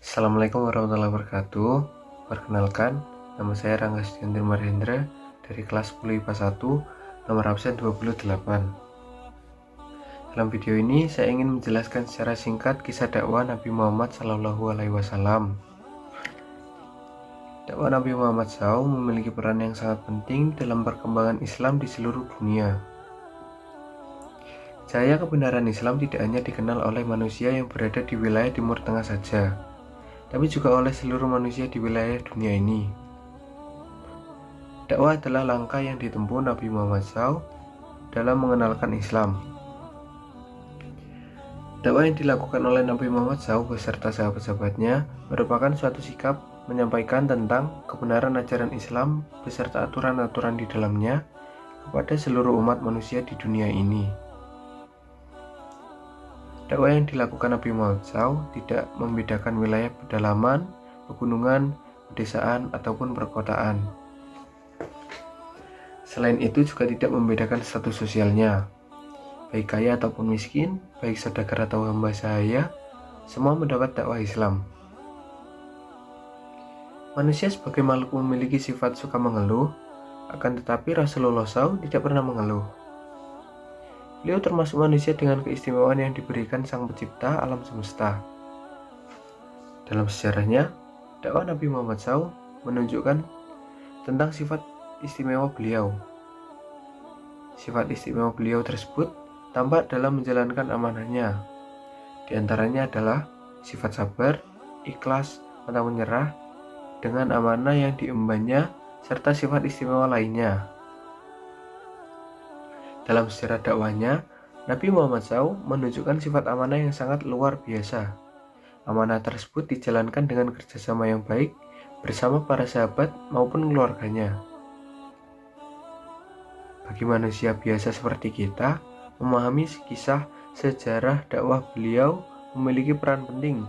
Assalamualaikum warahmatullahi wabarakatuh. Perkenalkan, nama saya Rangga Setiandir Mahendra dari kelas 10 IPA 1, nomor absen 28. Dalam video ini saya ingin menjelaskan secara singkat kisah dakwah Nabi Muhammad SAW. Dakwah Nabi Muhammad SAW memiliki peran yang sangat penting dalam perkembangan Islam di seluruh dunia. Cahaya kebenaran Islam tidak hanya dikenal oleh manusia yang berada di wilayah Timur Tengah saja, tapi juga oleh seluruh manusia di wilayah dunia ini. Dakwah adalah langkah yang ditempuh Nabi Muhammad SAW dalam mengenalkan Islam. Dakwah yang dilakukan oleh Nabi Muhammad SAW beserta sahabat-sahabatnya merupakan suatu sikap menyampaikan tentang kebenaran ajaran Islam beserta aturan-aturan di dalamnya kepada seluruh umat manusia di dunia ini. Dakwah yang dilakukan Nabi Muhammad SAW tidak membedakan wilayah pedalaman, pegunungan, pedesaan, ataupun perkotaan. Selain itu juga tidak membedakan status sosialnya, baik kaya ataupun miskin, baik saudagar atau hamba sahaya, semua mendapat dakwah Islam. Manusia sebagai makhluk memiliki sifat suka mengeluh, akan tetapi Rasulullah SAW tidak pernah mengeluh. Beliau termasuk manusia dengan keistimewaan yang diberikan Sang Pencipta alam semesta. Dalam sejarahnya, dakwah Nabi Muhammad SAW menunjukkan tentang sifat istimewa beliau. Sifat istimewa beliau tersebut tampak dalam menjalankan amanahnya. Di antaranya adalah sifat sabar, ikhlas, pantang menyerah dengan amanah yang diembannya, serta sifat istimewa lainnya. Dalam sejarah dakwahnya, Nabi Muhammad SAW menunjukkan sifat amanah yang sangat luar biasa. Amanah tersebut dijalankan dengan kerjasama yang baik bersama para sahabat maupun keluarganya. Bagi manusia biasa seperti kita, memahami kisah sejarah dakwah beliau memiliki peran penting.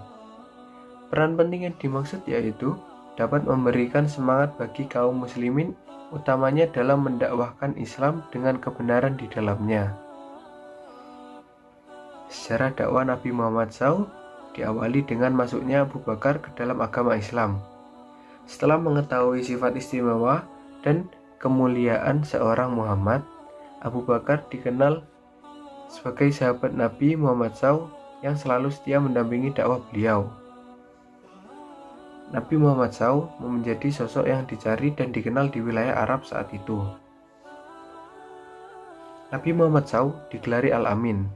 Peran penting yang dimaksud yaitu dapat memberikan semangat bagi kaum muslimin, utamanya dalam mendakwahkan Islam dengan kebenaran di dalamnya. Sejarah dakwah Nabi Muhammad SAW diawali dengan masuknya Abu Bakar ke dalam agama Islam. Setelah mengetahui sifat istimewa dan kemuliaan seorang Muhammad, Abu Bakar dikenal sebagai sahabat Nabi Muhammad SAW yang selalu setia mendampingi dakwah beliau. Nabi Muhammad SAW menjadi sosok yang dicari dan dikenal di wilayah Arab saat itu. Nabi Muhammad SAW digelari Al-Amin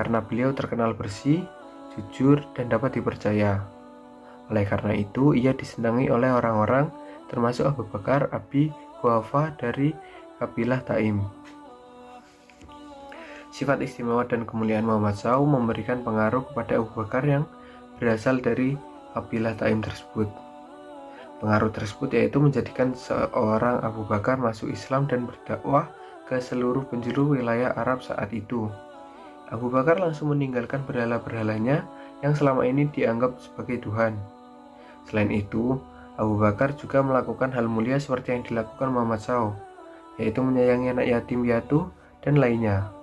karena beliau terkenal bersih, jujur, dan dapat dipercaya. Oleh karena itu, ia disenangi oleh orang-orang termasuk Abu Bakar, Abi Quhafa dari kabilah Taim. Sifat istimewa dan kemuliaan Muhammad SAW memberikan pengaruh kepada Abu Bakar yang berasal dari kabilah Taim tersebut. Pengaruh tersebut yaitu menjadikan seorang Abu Bakar masuk Islam dan berdakwah ke seluruh penjuru wilayah Arab saat itu. Abu Bakar langsung meninggalkan berhala-berhalanya yang selama ini dianggap sebagai Tuhan. Selain itu, Abu Bakar juga melakukan hal mulia seperti yang dilakukan Muhammad SAW, yaitu menyayangi anak yatim piatu dan lainnya.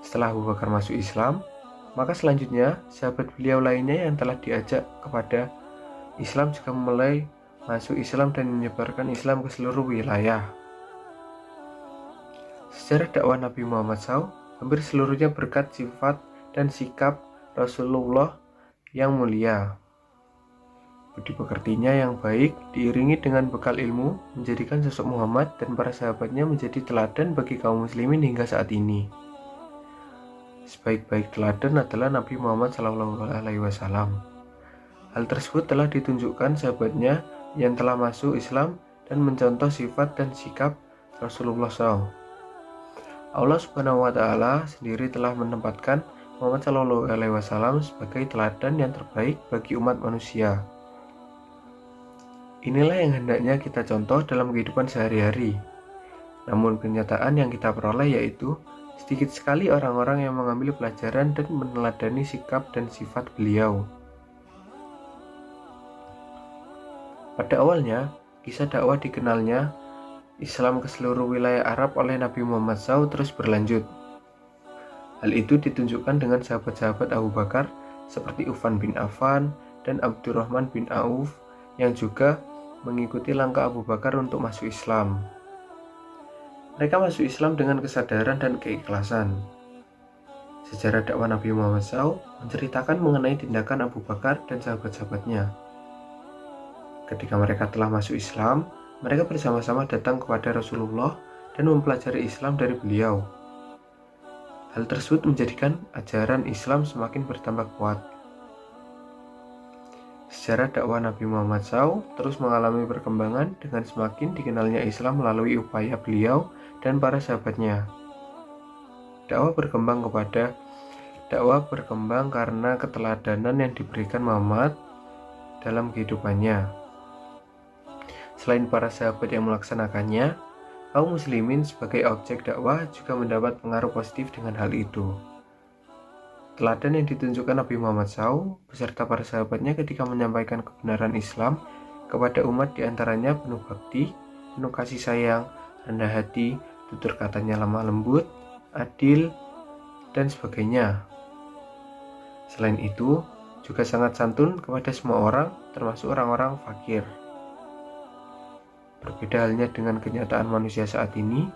Setelah Abu Bakar masuk Islam, maka selanjutnya sahabat beliau lainnya yang telah diajak kepada Islam juga mulai masuk Islam dan menyebarkan Islam ke seluruh wilayah. Sejarah dakwah Nabi Muhammad SAW hampir seluruhnya berkat sifat dan sikap Rasulullah yang mulia. Budi pekertinya yang baik diiringi dengan bekal ilmu menjadikan sosok Muhammad dan para sahabatnya menjadi teladan bagi kaum muslimin hingga saat ini. Sebaik-baik teladan adalah Nabi Muhammad SAW. Hal tersebut telah ditunjukkan sahabatnya yang telah masuk Islam dan mencontoh sifat dan sikap Rasulullah SAW. Allah Subhanahu wa Ta'ala sendiri telah menempatkan Muhammad SAW sebagai teladan yang terbaik bagi umat manusia. Inilah yang hendaknya kita contoh dalam kehidupan sehari-hari. Namun kenyataan yang kita peroleh yaitu sedikit sekali orang-orang yang mengambil pelajaran dan meneladani sikap dan sifat beliau. Pada awalnya, kisah dakwah dikenalnya Islam ke seluruh wilayah Arab oleh Nabi Muhammad SAW terus berlanjut. Hal itu ditunjukkan dengan sahabat-sahabat Abu Bakar seperti Uthman bin Affan dan Abdurrahman bin Auf yang juga mengikuti langkah Abu Bakar untuk masuk Islam. Mereka masuk Islam dengan kesadaran dan keikhlasan. Sejarah dakwah Nabi Muhammad SAW menceritakan mengenai tindakan Abu Bakar dan sahabat-sahabatnya. Ketika mereka telah masuk Islam, mereka bersama-sama datang kepada Rasulullah dan mempelajari Islam dari beliau. Hal tersebut menjadikan ajaran Islam semakin bertambah kuat. Sejarah dakwah Nabi Muhammad SAW terus mengalami perkembangan dengan semakin dikenalnya Islam melalui upaya beliau dan para sahabatnya. Dakwah berkembang karena keteladanan yang diberikan Muhammad dalam kehidupannya. Selain para sahabat yang melaksanakannya, kaum muslimin sebagai objek dakwah juga mendapat pengaruh positif dengan hal itu. Teladan yang ditunjukkan Nabi Muhammad SAW beserta para sahabatnya ketika menyampaikan kebenaran Islam kepada umat diantaranya penuh bakti, penuh kasih sayang, rendah hati, tutur katanya lemah lembut, adil, dan sebagainya. Selain itu, juga sangat santun kepada semua orang, termasuk orang-orang fakir. Berbeda halnya dengan kenyataan manusia saat ini,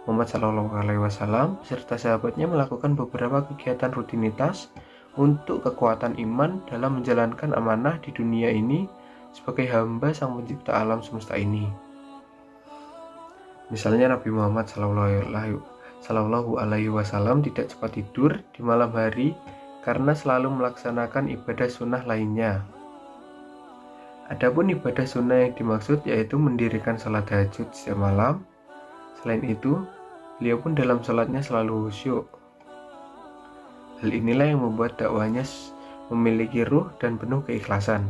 Muhammad SAW beserta sahabatnya melakukan beberapa kegiatan rutinitas untuk kekuatan iman dalam menjalankan amanah di dunia ini sebagai hamba Sang Pencipta alam semesta ini. Misalnya Nabi Muhammad SAW tidak cepat tidur di malam hari karena selalu melaksanakan ibadah sunnah lainnya. Adapun ibadah sunnah yang dimaksud yaitu mendirikan salat tahajud setiap malam. Selain itu, beliau pun dalam salatnya selalu khusyuk. Hal inilah yang membuat dakwahnya memiliki ruh dan penuh keikhlasan.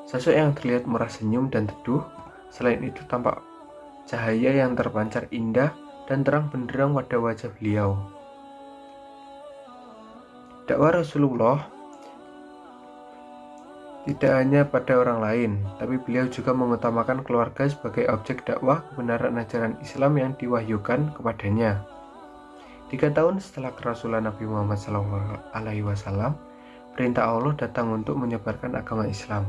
Sosok yang terlihat murah senyum dan teduh, selain itu tampak cahaya yang terpancar indah dan terang benderang pada wajah beliau. Dakwah Rasulullah tidak hanya pada orang lain, tapi beliau juga mengutamakan keluarga sebagai objek dakwah kebenaran ajaran Islam yang diwahyukan kepadanya. 3 tahun setelah kerasulan Nabi Muhammad SAW, perintah Allah datang untuk menyebarkan agama Islam.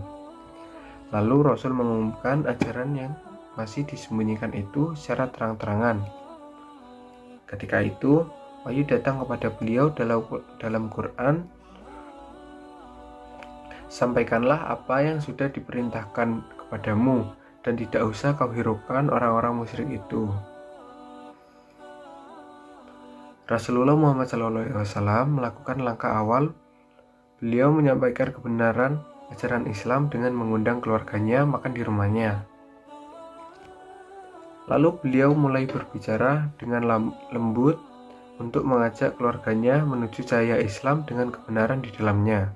Lalu Rasul mengumumkan ajaran yang masih disembunyikan itu secara terang-terangan. Ketika itu, wahyu datang kepada beliau dalam Quran. Sampaikanlah apa yang sudah diperintahkan kepadamu dan tidak usah kau hiraukan orang-orang musyrik itu. Rasulullah Muhammad SAW melakukan langkah awal. Beliau menyampaikan kebenaran ajaran Islam dengan mengundang keluarganya makan di rumahnya. Lalu beliau mulai berbicara dengan lembut untuk mengajak keluarganya menuju cahaya Islam dengan kebenaran di dalamnya.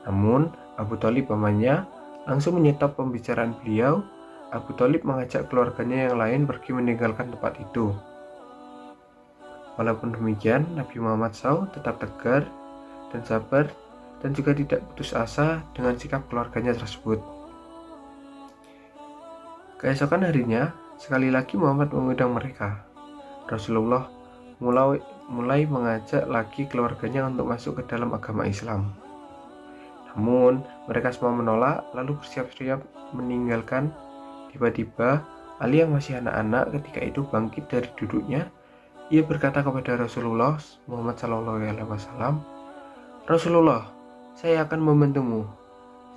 Namun, Abu Thalib pamannya langsung menyetop pembicaraan beliau. Abu Thalib mengajak keluarganya yang lain pergi meninggalkan tempat itu. Walaupun demikian, Nabi Muhammad SAW tetap tegar dan sabar dan juga tidak putus asa dengan sikap keluarganya tersebut. Keesokan harinya, sekali lagi Muhammad mengundang mereka. Rasulullah mulai mengajak lagi keluarganya untuk masuk ke dalam agama Islam. Namun, mereka semua menolak lalu bersiap-siap meninggalkan. Tiba-tiba, Ali yang masih anak-anak ketika itu bangkit dari duduknya. Ia berkata kepada Rasulullah Muhammad SAW, "Rasulullah, saya akan membantumu.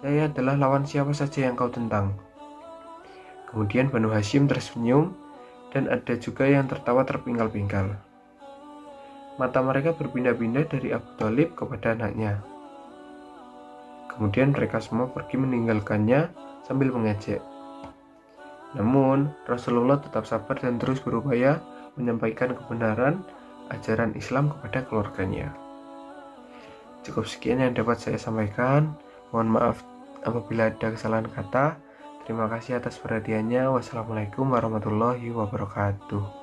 Saya adalah lawan siapa saja yang kau tentang." Kemudian Banu Hashim tersenyum dan ada juga yang tertawa terpingkal-pingkal. Mata mereka berpindah-pindah dari Abu Thalib kepada anaknya. Kemudian mereka semua pergi meninggalkannya sambil mengejek. Namun, Rasulullah tetap sabar dan terus berupaya menyampaikan kebenaran ajaran Islam kepada keluarganya. Cukup sekian yang dapat saya sampaikan. Mohon maaf apabila ada kesalahan kata. Terima kasih atas perhatiannya. Wassalamualaikum warahmatullahi wabarakatuh.